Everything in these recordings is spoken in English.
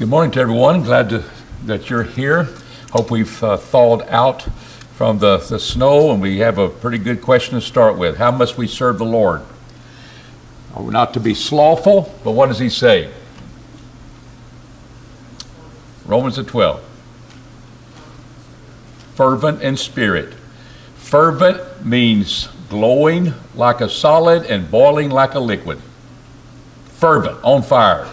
Good morning to everyone. Glad that you're here. Hope we've thawed out from the snow, and we have a pretty good question to start with. How must we serve the Lord? Are we not to be slothful? But what does he say? Romans 12. Fervent in spirit. Fervent means glowing like a solid and boiling like a liquid. Fervent, on fire.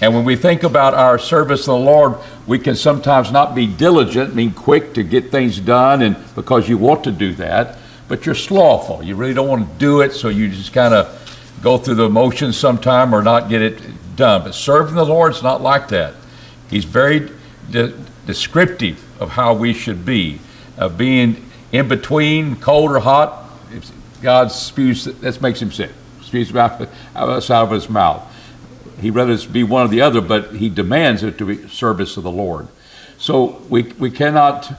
And when we think about our service to the Lord, we can sometimes not be diligent, mean quick to get things done, and because you want to do that, but you're slothful. You really don't want to do it, so you just kind of go through the motions sometime or not get it done. But serving the Lord is not like that. He's very descriptive of how we should be, being in between, cold or hot. If God spews, that makes him sick. Spews out of his mouth. He'd rather be one or the other, but he demands it to be service of the Lord. So we cannot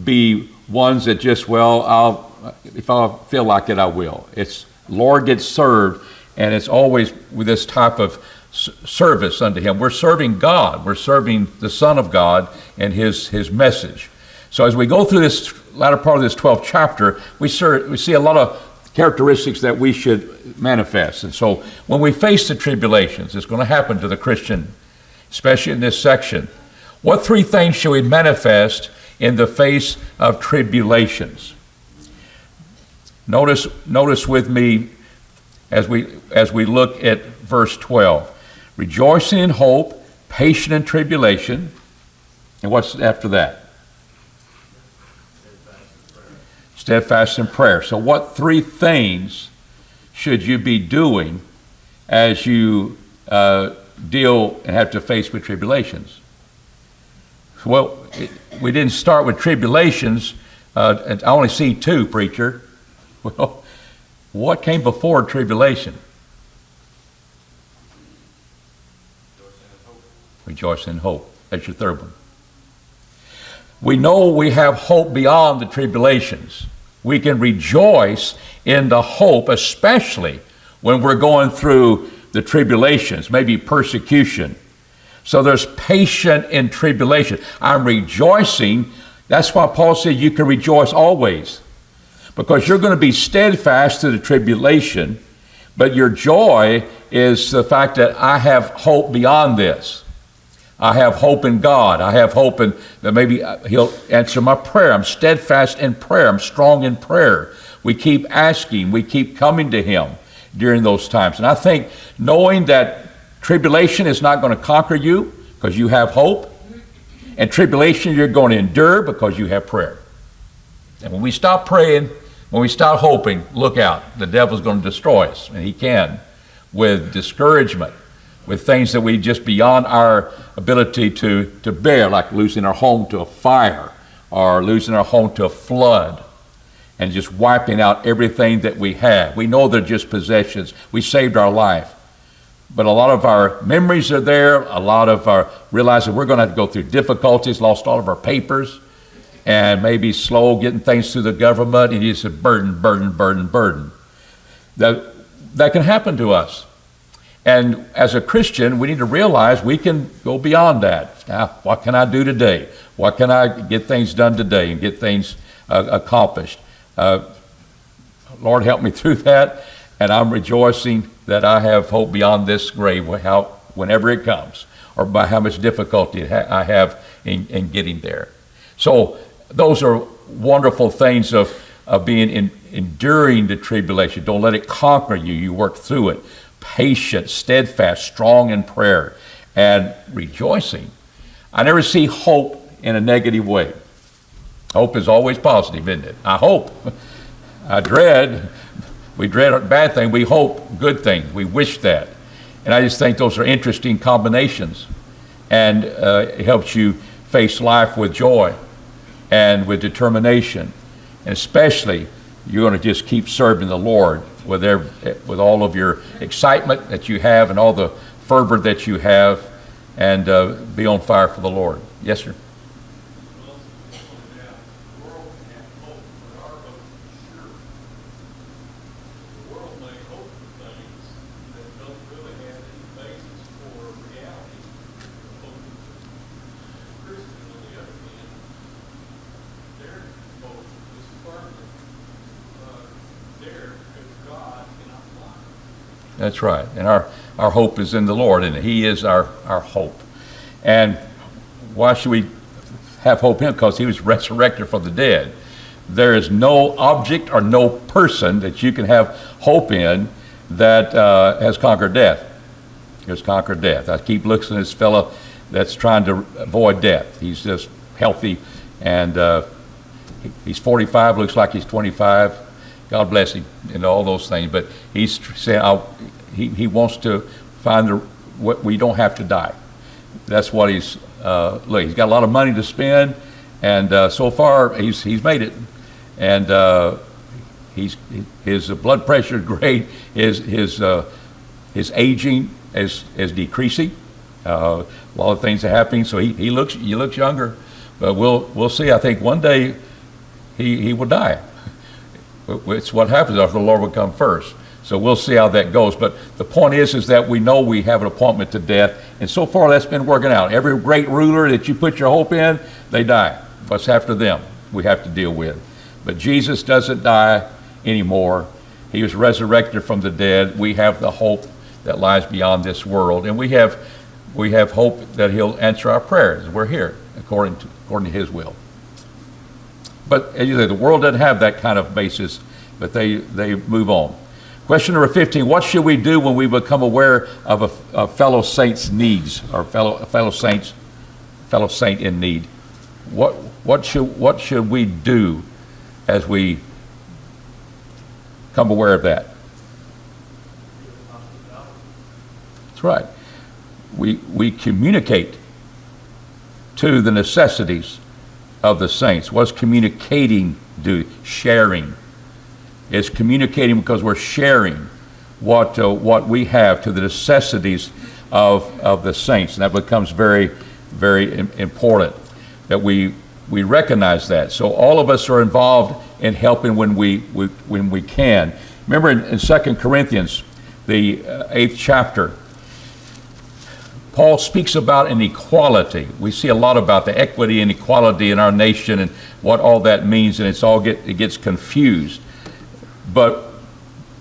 be ones that just, if I feel like it, I will. It's Lord gets served, and it's always with this type of service unto him. We're serving God. We're serving the Son of God and his message. So as we go through this latter part of this 12th chapter, we see a lot of characteristics that we should manifest. And so when we face the tribulations, it's going to happen to the Christian, especially in this section. What three things should we manifest in the face of tribulations? Notice with me as we look at verse 12. Rejoicing in hope, patient in tribulation. And what's after that? Steadfast in prayer. So what three things should you be doing as you deal and have to face with tribulations? Well, we didn't start with tribulations. I only see two, preacher. Well, what came before tribulation? Rejoice in hope. That's your third one. We know we have hope beyond the tribulations. We can rejoice in the hope, especially when we're going through the tribulations, maybe persecution. So there's patience in tribulation. I'm rejoicing. That's why Paul said you can rejoice always, because you're going to be steadfast through the tribulation, but your joy is the fact that I have hope beyond this. I have hope in God. I have hope in that maybe he'll answer my prayer. I'm steadfast in prayer. I'm strong in prayer. We keep asking. We keep coming to him during those times. And I think knowing that tribulation is not going to conquer you because you have hope, and tribulation you're going to endure because you have prayer. And when we stop praying, when we stop hoping, look out. The devil's going to destroy us, and he can, with discouragement, with things that we just beyond our ability to bear, like losing our home to a fire or losing our home to a flood and just wiping out everything that we have. We know they're just possessions. We saved our life. But a lot of our memories are there. A lot of our realizing we're going to have to go through difficulties, lost all of our papers, and maybe slow getting things through the government, and it's a burden. That can happen to us. And as a Christian, we need to realize we can go beyond that. Now, what can I do today? What can I get things done today and get things accomplished? Lord, help me through that. And I'm rejoicing that I have hope beyond this grave, whenever it comes, or by how much difficulty I have in getting there. So those are wonderful things of being enduring the tribulation. Don't let it conquer you. You work through it. Patient, steadfast, strong in prayer, and rejoicing. I never see hope in a negative way. Hope is always positive, isn't it? I hope. We dread a bad thing. We hope good things. We wish that. And I just think those are interesting combinations. And it helps you face life with joy and with determination. And especially, you're going to just keep serving the Lord with all of your excitement that you have and all the fervor that you have, and be on fire for the Lord. Yes, sir. That's right. And our hope is in the Lord, and He is our hope. And why should we have hope in Him? Because He was resurrected from the dead. There is no object or no person that you can have hope in that has conquered death. Has conquered death. I keep looking at this fellow that's trying to avoid death. He's just healthy, and he's 45, looks like he's 25. God bless him, and all those things. But he's saying he wants to find we don't have to die. That's what he's look. He's got a lot of money to spend, and so far he's made it. And his blood pressure is great. His aging is decreasing. A lot of things are happening, so he looks younger. But we'll see. I think one day he will die. It's what happens after the Lord will come first. So we'll see how that goes. But the point is that we know we have an appointment to death, and so far that's been working out. Every great ruler that you put your hope in, they die. What's after them, we have to deal with. But Jesus doesn't die anymore. He was resurrected from the dead. We have the hope that lies beyond this world, and we have hope that He'll answer our prayers. We're here according to His will. But as you say, the world doesn't have that kind of basis, but they move on. Question number 15: what should we do when we become aware of a fellow saint's needs, or fellow saint in need? What should we do as we come aware of that? That's right. We communicate to the necessities of the saints. What's communicating do? Sharing. It's communicating because we're sharing what we have to the necessities of the saints, and that becomes very, very important that we recognize that. So all of us are involved in helping when we can. Remember in 2 Corinthians, the 8th chapter, Paul speaks about an equality. We see a lot about the equity and equality in our nation and what all that means, and it gets confused. But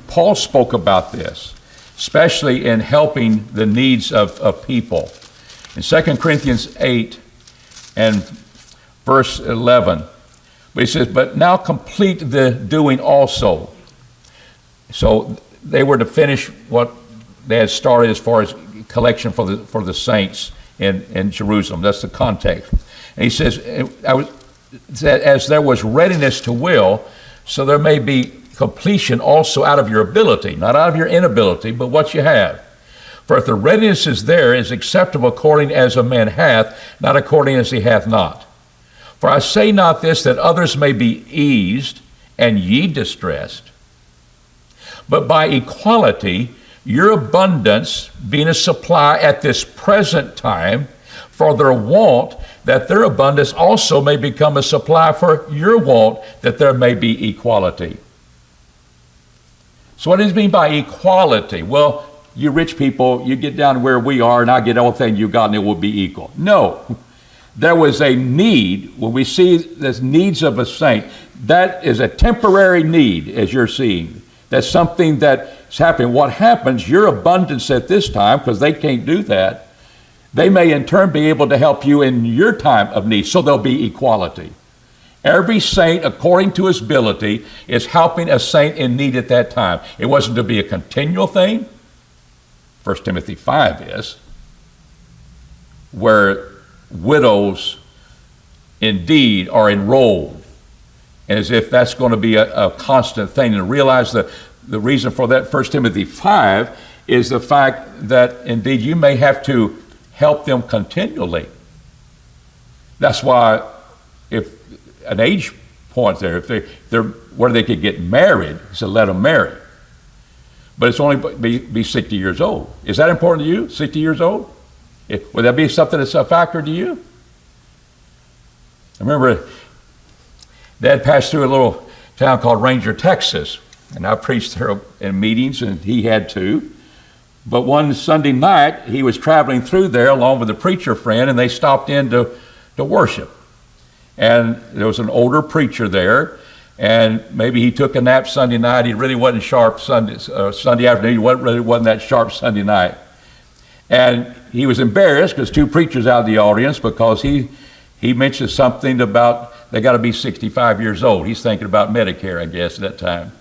Paul spoke about this, especially in helping the needs of people. In 2 Corinthians 8 and verse 11, he says, "But now complete the doing also." So they were to finish what they had started as far as collection for the saints in Jerusalem. That's the context. And he says, as there was readiness to will, so there may be completion also out of your ability, not out of your inability, but what you have. For if the readiness is there, is acceptable according as a man hath, not according as he hath not. For I say not this, that others may be eased, and ye distressed, but by equality, your abundance being a supply at this present time for their want, that their abundance also may become a supply for your want, that there may be equality. So what does it mean by equality? Well, you rich people, you get down to where we are, and I get everything you got, and it will be equal. No. There was a need. When we see the needs of a saint, that is a temporary need, as you're seeing. That's something that's happening. What happens, your abundance at this time, because they can't do that, they may in turn be able to help you in your time of need, so there'll be equality. Every saint, according to his ability, is helping a saint in need at that time. It wasn't to be a continual thing. 1 Timothy 5 is, where widows indeed are enrolled, and as if that's going to be a constant thing. And realize the reason for that, 1 Timothy 5, is the fact that indeed you may have to help them continually. That's why if an age point there, if they're where they could get married, so let them marry. But it's only be 60 years old. Is that important to you, 60 years old? Would that be something that's a factor to you? I remember Dad passed through a little town called Ranger, Texas, and I preached there in meetings, and he had too. But one Sunday night, he was traveling through there along with a preacher friend, and they stopped in to worship. And there was an older preacher there, and maybe he took a nap Sunday night. He really wasn't sharp Sunday afternoon. He wasn't that sharp Sunday night. And he was embarrassed because two preachers out of the audience, because he mentioned something about they got to be 65 years old. He's thinking about Medicare, I guess, at that time.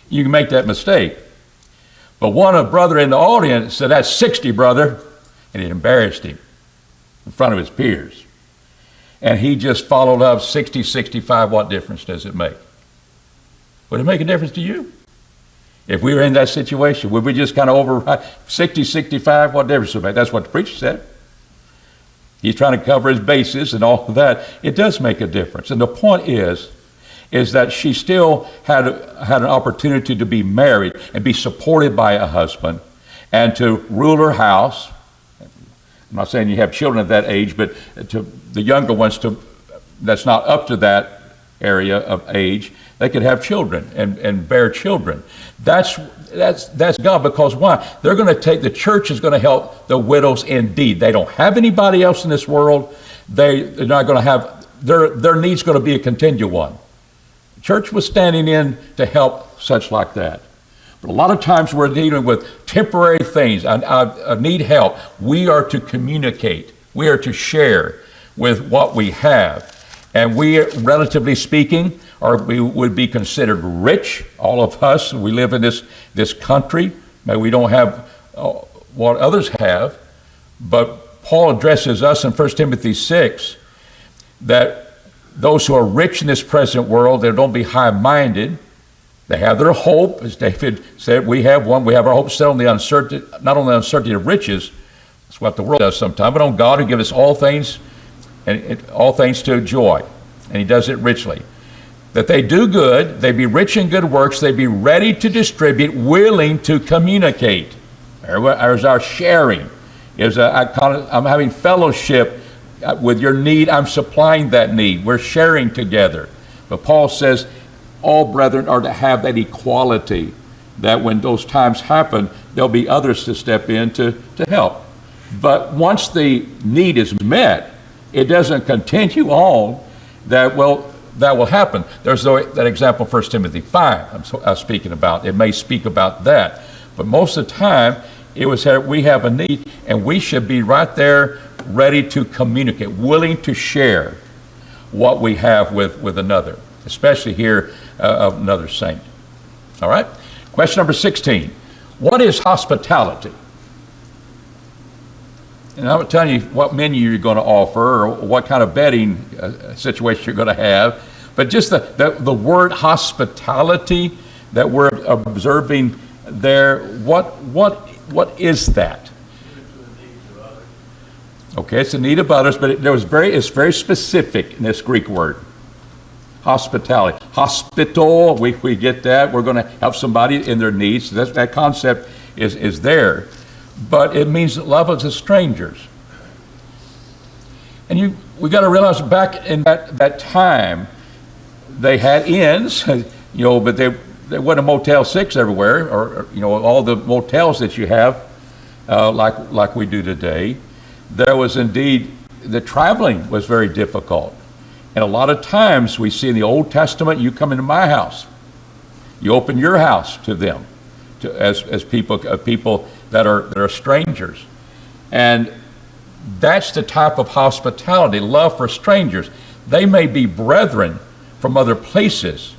You can make that mistake. But one of brother in the audience said, "That's 60, brother." And it embarrassed him in front of his peers. And he just followed up, 60, 65, what difference does it make? Would it make a difference to you? If we were in that situation, would we just kind of override 60, 65, what difference does it make? That's what the preacher said. He's trying to cover his bases and all of that. It does make a difference. And the point is that she still had an opportunity to be married and be supported by a husband and to rule her house. I'm not saying you have children at that age, but to the younger ones that's not up to that area of age, they could have children and bear children. That's God, because why? They're going to the church is going to help the widows indeed. They don't have anybody else in this world. They're not going to have, their need's going to be a continual one. The church was standing in to help such like that. But a lot of times we're dealing with temporary things. I need help. We are to communicate. We are to share with what we have. And we, relatively speaking, we would be considered rich. All of us, we live in this country. Maybe we don't have what others have. But Paul addresses us in 1 Timothy 6 that those who are rich in this present world, they don't be high-minded. They have their hope, as David said, we have one. We have our hope set on the uncertainty, not on the uncertainty of riches. That's what the world does sometimes, but on God who gives us all things, and all things to joy. And he does it richly. That they do good, they be rich in good works, they be ready to distribute, willing to communicate. There's our sharing. I'm having fellowship with your need. I'm supplying that need. We're sharing together. But Paul says, all brethren are to have that equality, that when those times happen, there'll be others to step in to help. But once the need is met, it doesn't continue on that will happen. There's that example, 1 Timothy 5, I'm speaking about. It may speak about that. But most of the time, it was we have a need, and we should be right there ready to communicate, willing to share what we have with another, especially here of another saint. All right? Question number 16. What is hospitality? And I'm telling you what menu you're going to offer or what kind of bedding situation you're going to have. But just the word hospitality that we're observing there, what is that? Okay, it's the need of others, but it's very specific in this Greek word. Hospitality. Hospital, we get that. We're going to help somebody in their needs. So that concept is there. But it means love of the strangers. And we got to realize back in that time, they had inns, but there wasn't a Motel 6 everywhere, or all the motels that you have, like we do today. There was indeed, the traveling was very difficult. And a lot of times we see in the Old Testament, you come into my house, you open your house to them, as people that are strangers. And that's the type of hospitality, love for strangers. They may be brethren from other places,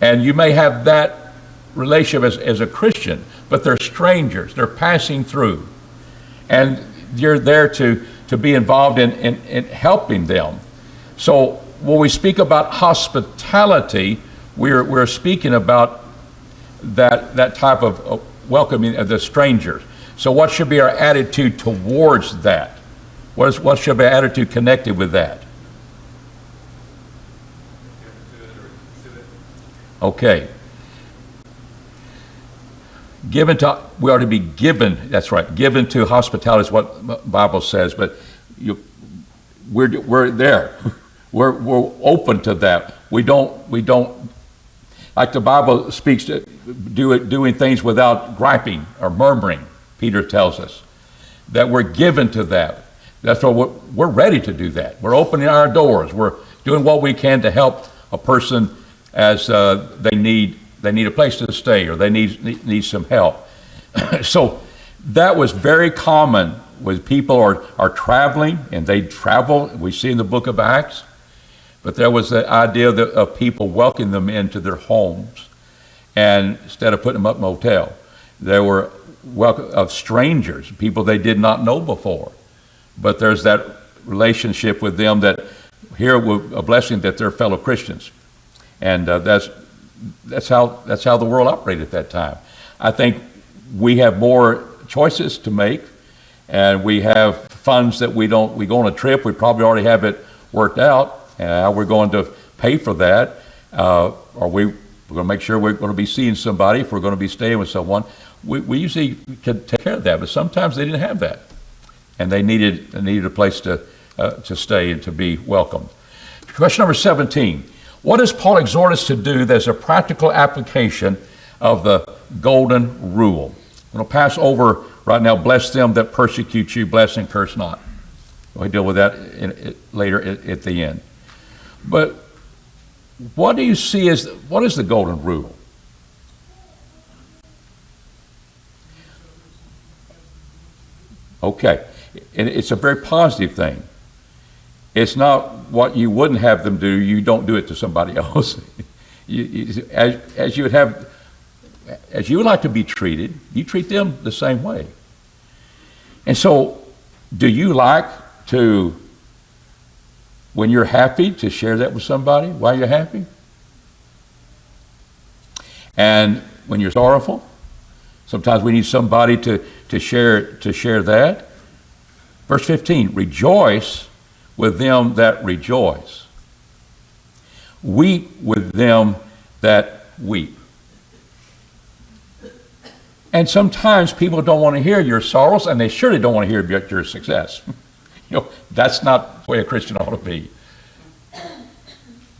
and you may have that relationship as a Christian, but they're strangers, they're passing through. And you're there to be involved in helping them. So when we speak about hospitality, we're speaking about that type of welcoming of the strangers. So what should be our attitude towards that? What should be our attitude connected with that? Okay. We are to be given, that's right, given to hospitality is what the Bible says, but we're there. We're open to that. We don't, like the Bible speaks to doing things without griping or murmuring, Peter tells us, that we're given to that. That's what we're ready to do that. We're opening our doors. We're doing what we can to help a person as they need a place to stay, or they need some help. So that was very common when people are traveling, and they travel. We see in the book of Acts. But there was the idea of people welcoming them into their homes, and instead of putting them up in a motel, there were of strangers, people they did not know before. But there's that relationship with them that here a blessing that they're fellow Christians, and that's how the world operated at that time. I think we have more choices to make, and we have funds that we go on a trip, we probably already have it worked out. How we're going to pay for that, or we're going to make sure we're going to be seeing somebody, if we're going to be staying with someone. We usually can take care of that, but sometimes they didn't have that, and they needed a place to stay and to be welcomed. Question number 17. What does Paul exhort us to do that's a practical application of the golden rule? I'm going to pass over right now, bless them that persecute you, bless and curse not. We'll deal with that later at the end. But what do you see what is the golden rule? Okay, and it's a very positive thing. It's not what you wouldn't have them do, you don't do it to somebody else. As you would like to be treated, you treat them the same way. And so, do you like to, when you're happy, to share that with somebody while you're happy? And when you're sorrowful, sometimes we need somebody to share that. Verse 15, rejoice with them that rejoice. Weep with them that weep. And sometimes people don't want to hear your sorrows, and they surely don't want to hear about your success. That's not the way a Christian ought to be.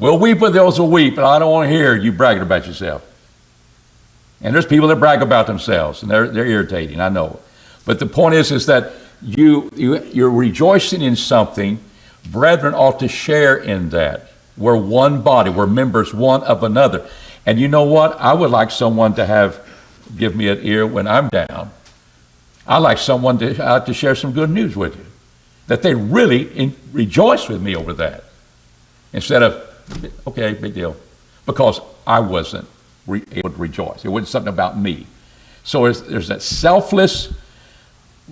We'll weep with those who weep, and I don't want to hear you bragging about yourself. And there's people that brag about themselves, and they're irritating, I know. But the point is that you're rejoicing in something. Brethren ought to share in that. We're one body. We're members one of another. And you know what? I would like someone to give me an ear when I'm down. I'd like someone to share some good news with you, that they really rejoice with me over that, instead of, okay, big deal, because I wasn't able to rejoice. It wasn't something about me. So there's that selfless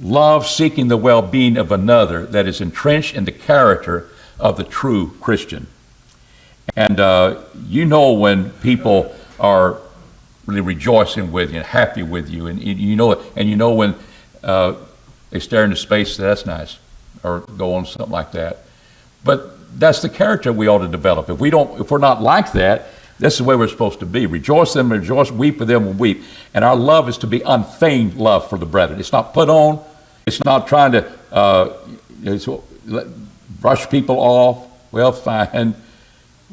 love seeking the well-being of another that is entrenched in the character of the true Christian. And when people are really rejoicing with you and happy with you, and you know when they stare into space, that's nice, or go on something like that. But that's the character we ought to develop. If we're not like that, this is the way we're supposed to be. Rejoice them, rejoice, weep with them, and weep. And our love is to be unfeigned love for the brethren. It's not put on. It's not trying to brush people off. Well, fine.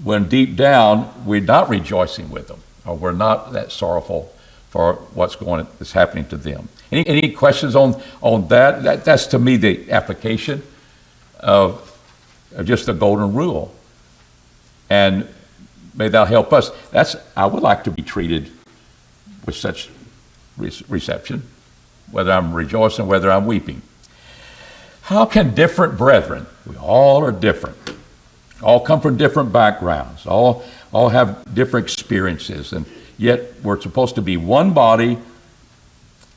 When deep down we're not rejoicing with them, or we're not that sorrowful for that's happening to them. Any questions on that? That's to me the application of just the golden rule. And may thou help us. I would like to be treated with such reception, whether I'm rejoicing, whether I'm weeping. How can different brethren, we all are different, all come from different backgrounds, all have different experiences, and yet we're supposed to be one body,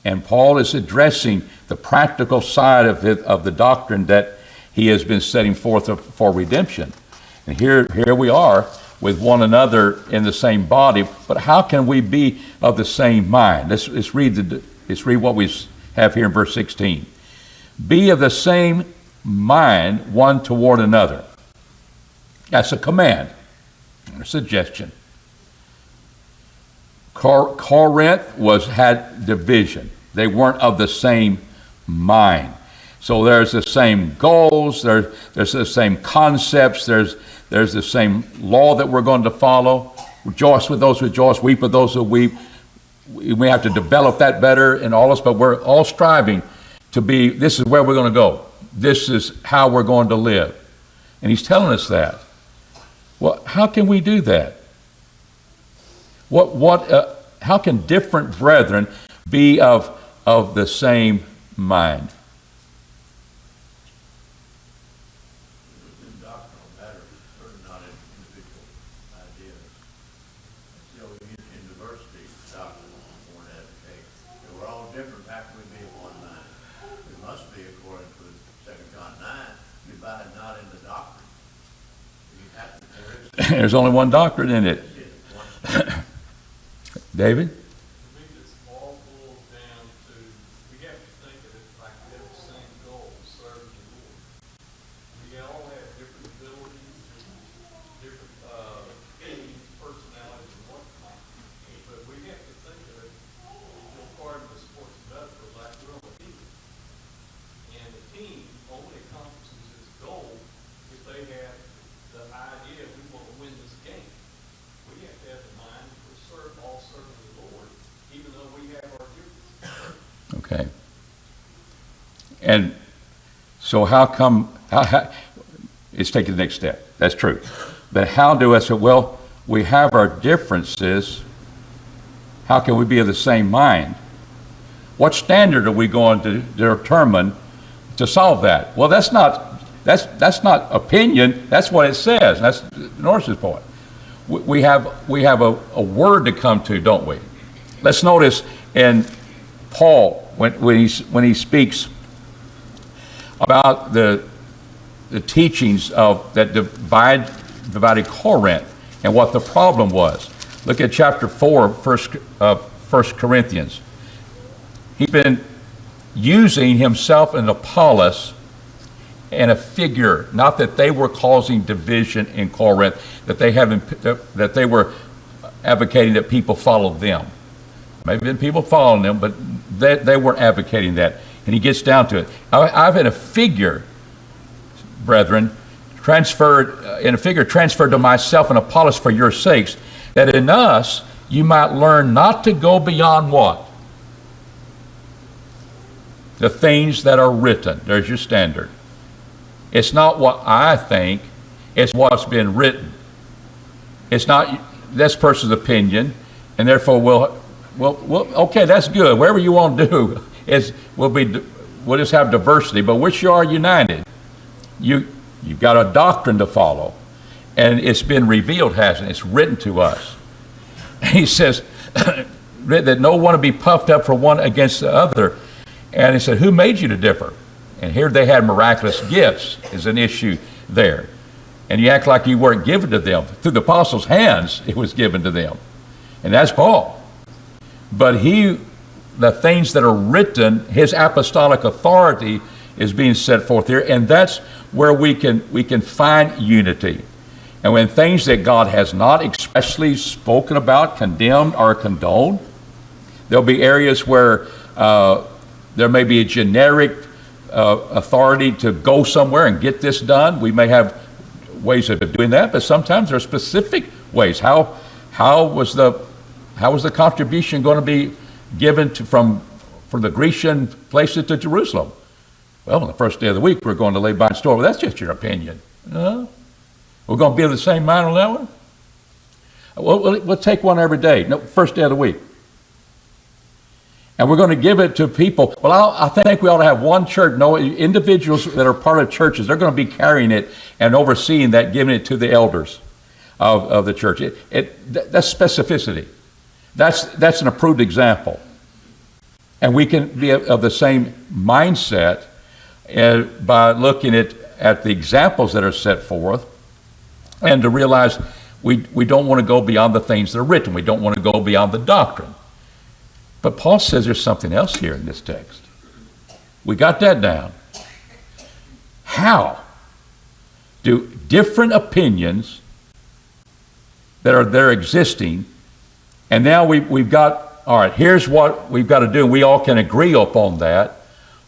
and Paul is addressing the practical side of the doctrine that he has been setting forth for redemption. And here we are with one another in the same body, but how can we be of the same mind? Let's read what we have here in verse 16. Be of the same mind one toward another. That's a command, a suggestion. Corinth had division. They weren't of the same mind. So there's the same goals, there's the same concepts, there's the same law that we're going to follow. Rejoice with those who rejoice, weep with those who weep. We may have to develop that better in all of us, but we're all striving to be, this is where we're going to go. This is how we're going to live. And he's telling us that. Well, how can we do that? How can different brethren be of the same mind? In doctrinal matters, certainly not in individual ideas. So in diversity, doctrine is more than advocate. If we're all different, how can we be of one mind? We must be, according to 2 John 9, divided not in the doctrine. There's only one doctrine in it. David? I think this all boils down to, we have to think of it like we have the same goal, serve the Lord. We all have different abilities, different personalities and whatnot, but we have to think of it, part of the sports metaphor, like we're on a team. And the team only accomplishes its goal if they have the idea we want to win this game. We have to have the mind to serve the Lord, even though we have our differences. Okay. And so how come, let's take the next step. That's true. But how do I say, well, we have our differences. How can we be of the same mind? What standard are we going to determine to solve that? Well, that's not opinion. That's what it says. That's Norris's point. We have a word to come to, don't we? Let's notice in Paul when he speaks about the teachings of that divided Corinth and what the problem was. Look at chapter 4 of 1 Corinthians. He's been using himself and Apollos and a figure, not that they were causing division in Corinth, that they were advocating that people follow them. Maybe been people following them, but they weren't advocating that. And he gets down to it. I've had a figure, brethren, transferred to myself and Apollos for your sakes, that in us you might learn not to go beyond what? The things that are written. There's your standard. It's not what I think, it's what's been written. It's not this person's opinion, and therefore we'll okay, that's good. Whatever you want to do is we'll just have diversity, but which you are united. You've got a doctrine to follow, and it's been revealed, hasn't it? It's written to us. He says that no one will be puffed up for one against the other. And he said, who made you to differ? And here they had miraculous gifts is an issue there. And you act like you weren't given to them. Through the apostles' hands, it was given to them. And that's Paul. But the things that are written, his apostolic authority is being set forth here. And that's where we can find unity. And when things that God has not expressly spoken about, condemned, or condoned, there'll be areas where there may be a generic authority to go somewhere and get this done. We may have ways of doing that, but sometimes there are specific ways. How was the contribution going to be given from the Grecian places to Jerusalem? Well, on the first day of the week, we're going to lay by and store. Well, that's just your opinion. No. We're going to be of the same mind on that one? We'll take one every day. No, first day of the week. And we're going to give it to people. Well, I think we ought to have one church. No, individuals that are part of churches, they're going to be carrying it and overseeing that, giving it to the elders of the church. That's specificity. That's an approved example. And we can be of the same mindset by looking at the examples that are set forth, and to realize we don't want to go beyond the things that are written. We don't want to go beyond the doctrine. But Paul says there's something else here in this text. We got that down. How do different opinions that are there existing, and now we've got, all right, here's what we've got to do. We all can agree upon that.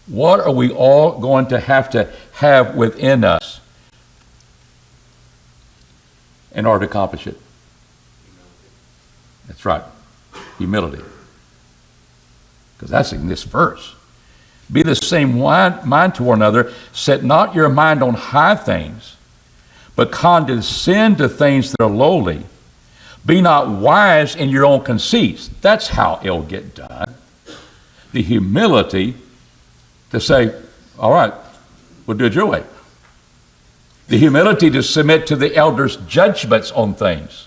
What are we all going to have within us in order to accomplish it? That's right. Humility. Because that's in this verse. Be the same mind to one another. Set not your mind on high things, but condescend to things that are lowly. Be not wise in your own conceits. That's how it'll get done. The humility to say, all right, we'll do it your way. The humility to submit to the elders' judgments on things.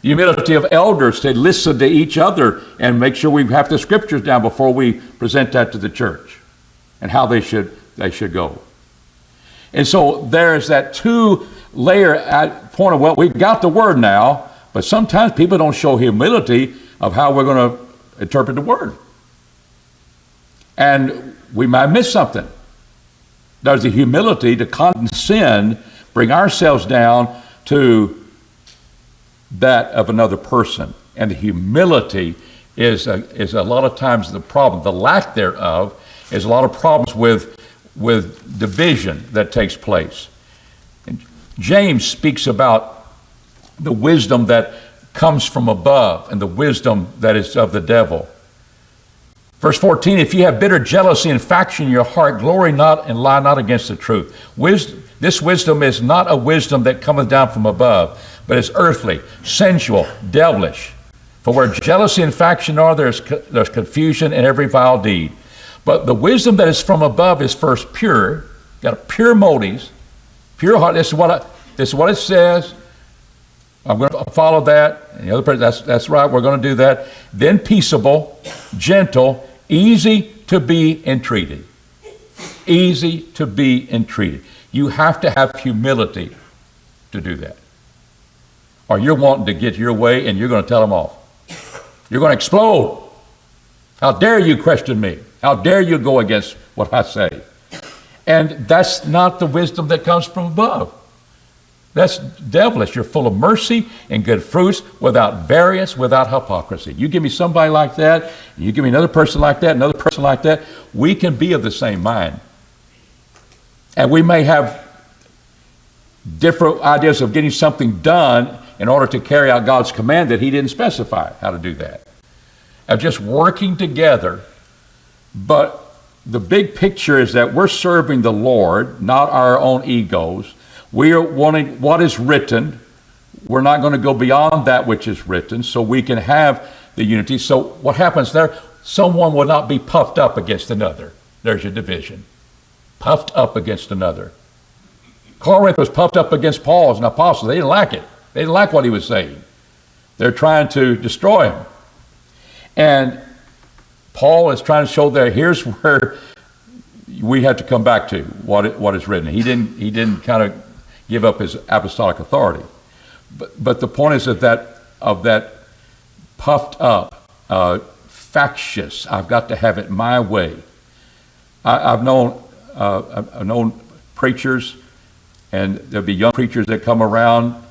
The humility of elders to listen to each other and make sure we have the scriptures down before we present that to the church and how they should go. And so there's that two-layer point of, well, we've got the word now, but sometimes people don't show humility of how we're going to interpret the word. And we might miss something. There's the humility to condescend, bring ourselves down to that of another person. And the humility is a lot of times the problem. The lack thereof is a lot of problems with division that takes place. And James speaks about the wisdom that comes from above and the wisdom that is of the devil. Verse 14, if you have bitter jealousy and faction in your heart, glory not and lie not against the truth. This wisdom is not a wisdom that cometh down from above, but it's earthly, sensual, devilish. For where jealousy and faction are, there's confusion in every vile deed. But the wisdom that is from above is first pure, got pure motives, pure heart. This is what it says. I'm going to follow that. And the other person, that's right, we're going to do that. Then peaceable, gentle, easy to be entreated. Easy to be entreated. You have to have humility to do that. Or you're wanting to get your way and you're going to tell them off. You're going to explode. How dare you question me? How dare you go against what I say? And that's not the wisdom that comes from above. That's devilish. You're full of mercy and good fruits, without variance, without hypocrisy. You give me somebody like that, and you give me another person like that, another person like that, we can be of the same mind. And we may have different ideas of getting something done in order to carry out God's command that he didn't specify how to do that. Of just working together. But the big picture is that we're serving the Lord, not our own egos. We are wanting what is written. We're not going to go beyond that which is written, so we can have the unity. So what happens there? Someone will not be puffed up against another. There's your division. Puffed up against another. Corinth was puffed up against Paul as an apostle. They didn't like it. They didn't like what he was saying. They're trying to destroy him. And Paul is trying to show there, here's where we have to come back to what is written. He didn't kind of give up his apostolic authority. But the point is of that puffed up, factious, I've got to have it my way. I've known preachers, and there'd be young preachers that come around,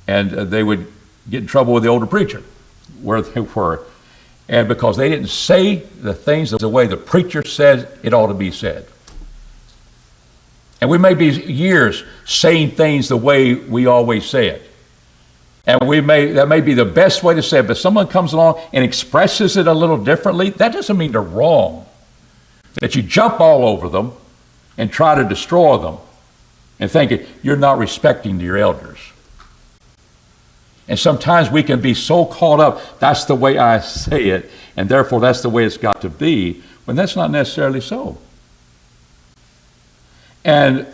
and they would get in trouble with the older preacher where they were. And because they didn't say the things the way the preacher says it ought to be said. And we may be years saying things the way we always say it. And that may be the best way to say it, but someone comes along and expresses it a little differently, that doesn't mean they're wrong. That you jump all over them and try to destroy them and thinking you're not respecting your elders. And sometimes we can be so caught up, that's the way I say it, and therefore that's the way it's got to be, when that's not necessarily so. And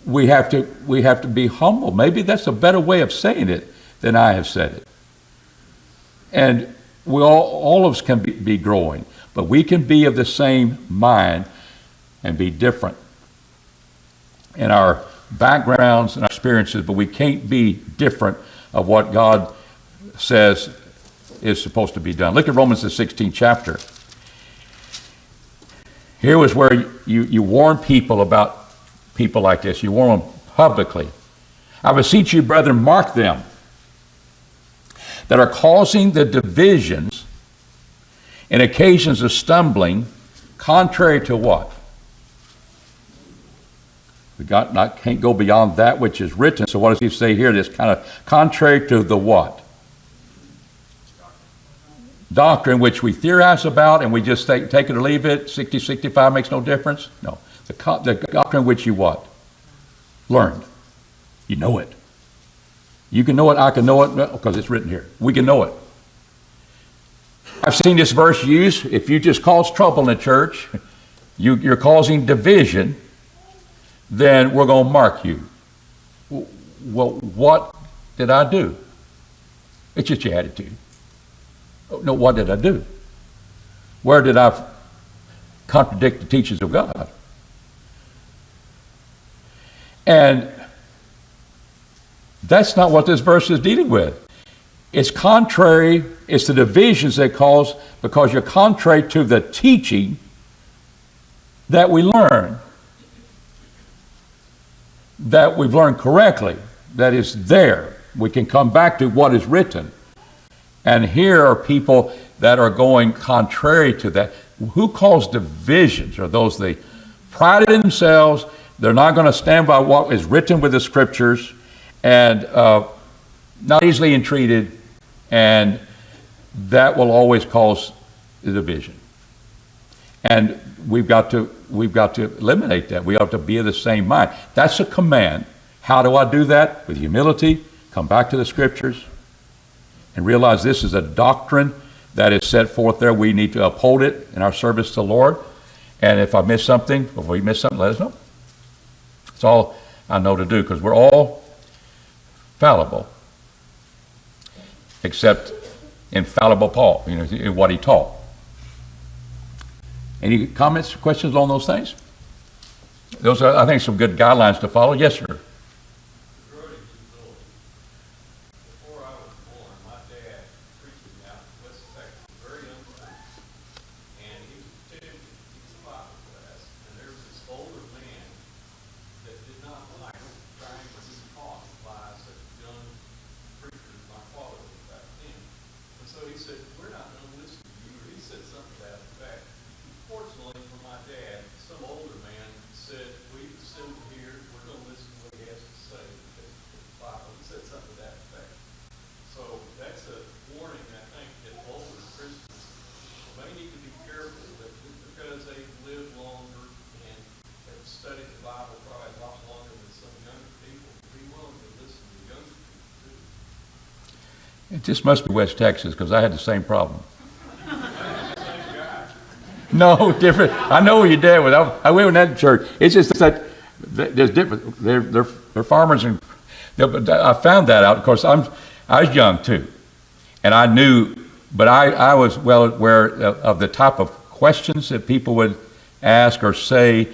we have to be humble. Maybe that's a better way of saying it than I have said it. And we all of us can be growing, but we can be of the same mind and be different in our backgrounds and our experiences, but we can't be different of what God says is supposed to be done. Look at Romans the 16th chapter. Here was where you warn people about people like this. You warn them publicly. I beseech you, brethren, mark them that are causing the divisions and occasions of stumbling, contrary to what? We can't go beyond that which is written. So what does he say here? That's kind of contrary to the what? Doctrine, which we theorize about and we just take it or leave it. 60, 65 makes no difference. No. The doctrine which you what? Learned. You know it. You can know it, I can know it, because it's written here. We can know it. I've seen this verse used. If you just cause trouble in the church, you're causing division, then we're going to mark you. Well, what did I do? It's just your attitude. No, what did I do? Where did I contradict the teachings of God? And that's not what this verse is dealing with. It's contrary, it's the divisions they cause because you're contrary to the teaching that we learn, that we've learned correctly, that is there. We can come back to what is written. And here are people that are going contrary to that. Who cause divisions are those they pride in themselves. They're not going to stand by what is written with the scriptures, and not easily entreated, and that will always cause the division. And we've got to eliminate that. We have to be of the same mind. That's a command. How do I do that? With humility, come back to the scriptures, and realize this is a doctrine that is set forth there. We need to uphold it in our service to the Lord. And if I miss something, before you miss something, let us know. That's all I know to do, because we're all fallible, except infallible Paul, in what he taught. Any comments, questions on those things? Those are, I think, some good guidelines to follow. Yes, sir. Before I was born, my dad preached me out in West Texas, very young person, and he was attending a Bible class, and there was this older man that did not like trying to be taught by such a young preacher as my father was back then. And so he said, "We're not going to listen to you," or he said something to that effect. Fortunately for my dad, some older man said, "We've assembled here, we're going to listen to what he has to say." The Bible, he said something to that effect. So that's a warning, I think, that older Christians may need to be careful that just because they've lived longer and have studied the Bible probably a lot longer than some younger people, be willing to listen to younger people too. It just must be West Texas, because I had the same problem. No, different. I know where your dad was. I went in that church. It's just that there's different. They're farmers, and I found that out. Of course, I was young too, and I knew, but I was well aware of the type of questions that people would ask or say.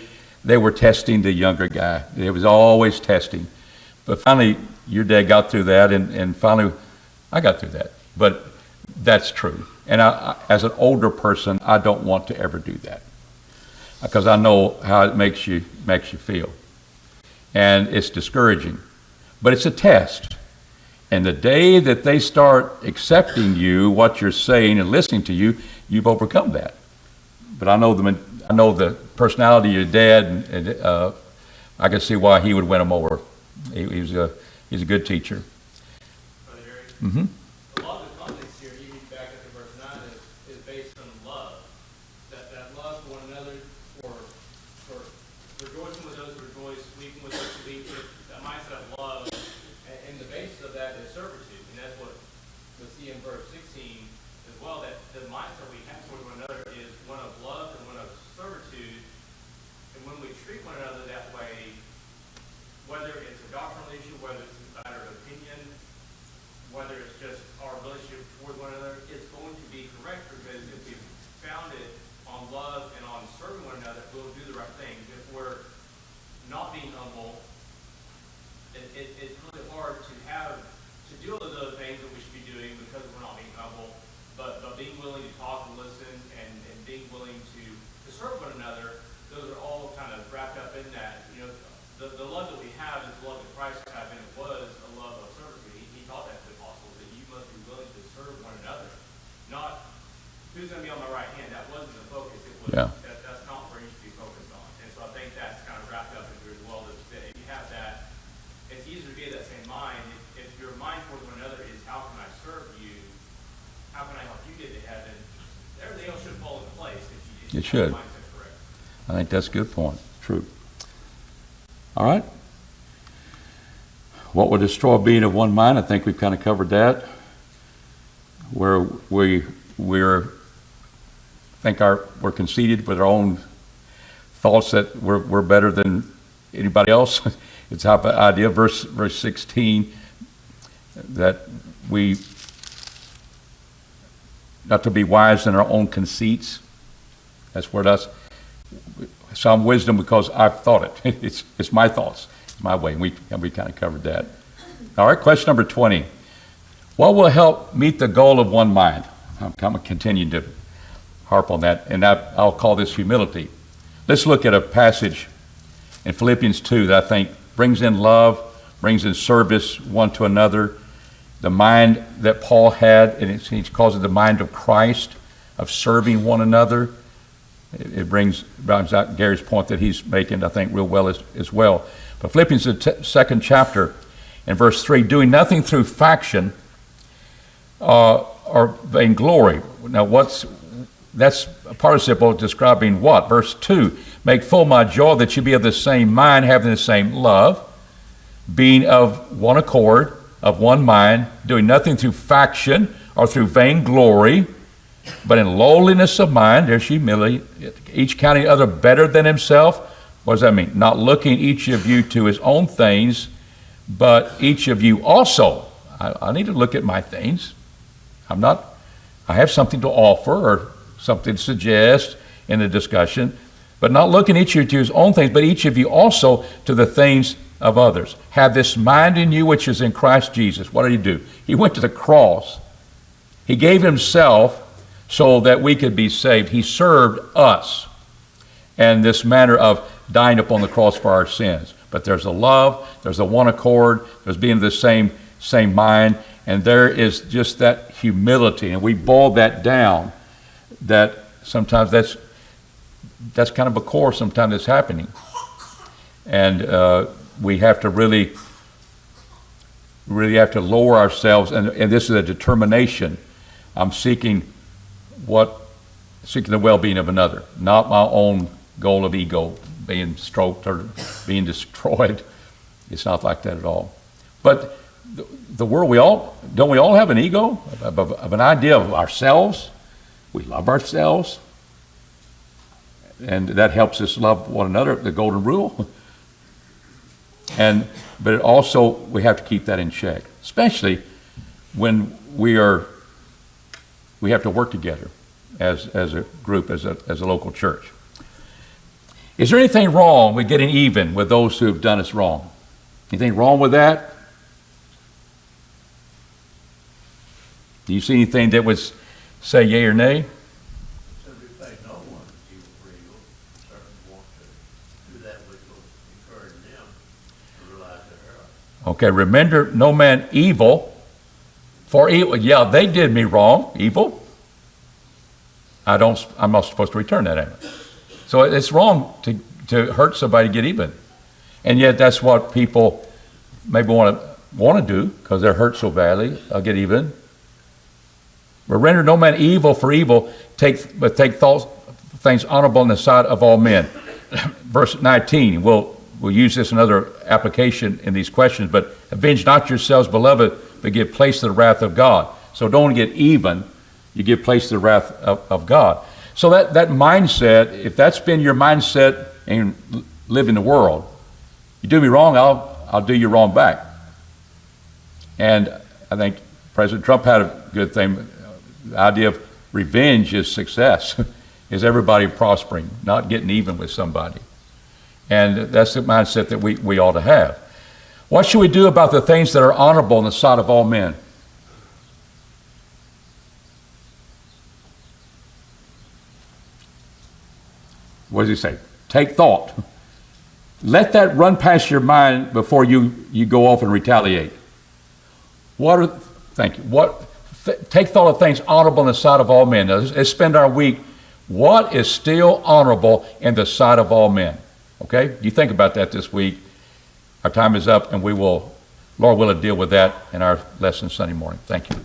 They were testing the younger guy. It was always testing. But finally, your dad got through that, and finally, I got through that. But that's true. And I, as an older person, I don't want to ever do that, because I know how it makes you feel, and it's discouraging. But it's a test, and the day that they start accepting you, what you're saying, and listening to you, you've overcome that. But I know the personality of your dad, and I can see why he would win them over. He's a good teacher. Brother Jerry, Mm-hmm. a lot of the context here, even back up to verse 9, is based on love. That love for one another, for rejoicing with those who rejoice, weeping with those who weep, that mindset of love. And the basis of that is servitude. And that's what we see in verse 16 as well, that the mindset we have toward one another is one of love and one of servitude. And when we treat one another that way, whether it's a doctrinal issue, whether it's a matter of opinion, whether it's just our relationship toward one another, it's going to be correct, because if we found it on love and on serving one another, we'll do the right thing. If we're not being humble, it's really hard to do all of those things that we should be doing because we're not being humble, but being willing to talk and listen and being willing to serve one another, those are all kind of wrapped up in that. The love that we have is the love that Christ had, and it was a love of servitude. He taught that to the apostles, that you must be willing to serve one another. Not who's going to be on my right hand. That wasn't the focus. It was that's not where you should be focused on. And so I think that's kind of wrapped up in here as well. That if you have that, it's easier to be of that same mind. If your mind towards one another is how can I serve you, how can I help you get to heaven, everything else should fall into place if you It should. have the mindset correct. I think that's a good point. True. All right. What will destroy being of one mind? I think we've kind of covered that. Where we're conceited with our own thoughts that we're better than anybody else. It's the type of idea. Verse 16, that we not to be wise in our own conceits. That's where that's some wisdom because I've thought it. It's my thoughts. It's my way. And we kind of covered that. All right, question number 20. What will help meet the goal of one mind? I'm going to continue to harp on that, and I'll call this humility. Let's look at a passage in Philippians 2 that I think brings in love, brings in service one to another. The mind that Paul had, and he calls it the mind of Christ, of serving one another. It brings out Gary's point that he's making, I think, real well as well. But Philippians, the second chapter, in verse 3, doing nothing through faction or vainglory. Now, that's a participle describing what? Verse 2, make full my joy that you be of the same mind, having the same love, being of one accord, of one mind, doing nothing through faction or through vainglory, but in lowliness of mind, there's humility, each counting other better than himself. What does that mean? Not looking each of you to his own things, but each of you also. I need to look at my things. I have something to offer or something to suggest in the discussion, but not looking each of you to his own things, but each of you also to the things of others. Have this mind in you which is in Christ Jesus. What did he do? He went to the cross. He gave himself so that we could be saved. He served us and this manner of dying upon the cross for our sins. But there's a love, there's a one accord, there's being of the same mind, and there is just that humility. And we boil that down, that sometimes that's kind of a core sometimes that's happening. And we have to really have to lower ourselves, and this is a determination. I'm seeking the well-being of another, not my own goal of ego being stroked or being destroyed. It's not like that at all. But the world, don't we all have an ego of an idea of ourselves? We love ourselves, and that helps us love one another, the golden rule. But it also, we have to keep that in check, especially when we have to work together as a group, as a local church. Is there anything wrong with getting even with those who have done us wrong? Anything wrong with that? Do you see anything that would say yea or nay? Simply pay no one evil for evil. Certainly want to do that which will encourage them to realize their error. Okay, remember no man evil for evil. Yeah, they did me wrong, evil. I'm not supposed to return that, am I? So it's wrong to hurt somebody to get even. And yet that's what people maybe want to do because they're hurt so badly. I'll get even. But render no man evil for evil, but take things honorable in the sight of all men. Verse 19, we'll use this in another application in these questions, but avenge not yourselves, beloved, but give place to the wrath of God. So don't get even, you give place to the wrath of God. So that mindset, if that's been your mindset and live in the world, you do me wrong, I'll do you wrong back. And I think President Trump had a good thing. The idea of revenge is success, is everybody prospering, not getting even with somebody. And that's the mindset that we ought to have. What should we do about the things that are honorable in the sight of all men? What does he say? Take thought. Let that run past your mind before you go off and retaliate. Thank you. Take thought of things honorable in the sight of all men. Now, let's spend our week. What is still honorable in the sight of all men? Okay? You think about that this week. Our time is up, and we will, Lord willing, deal with that in our lesson Sunday morning. Thank you.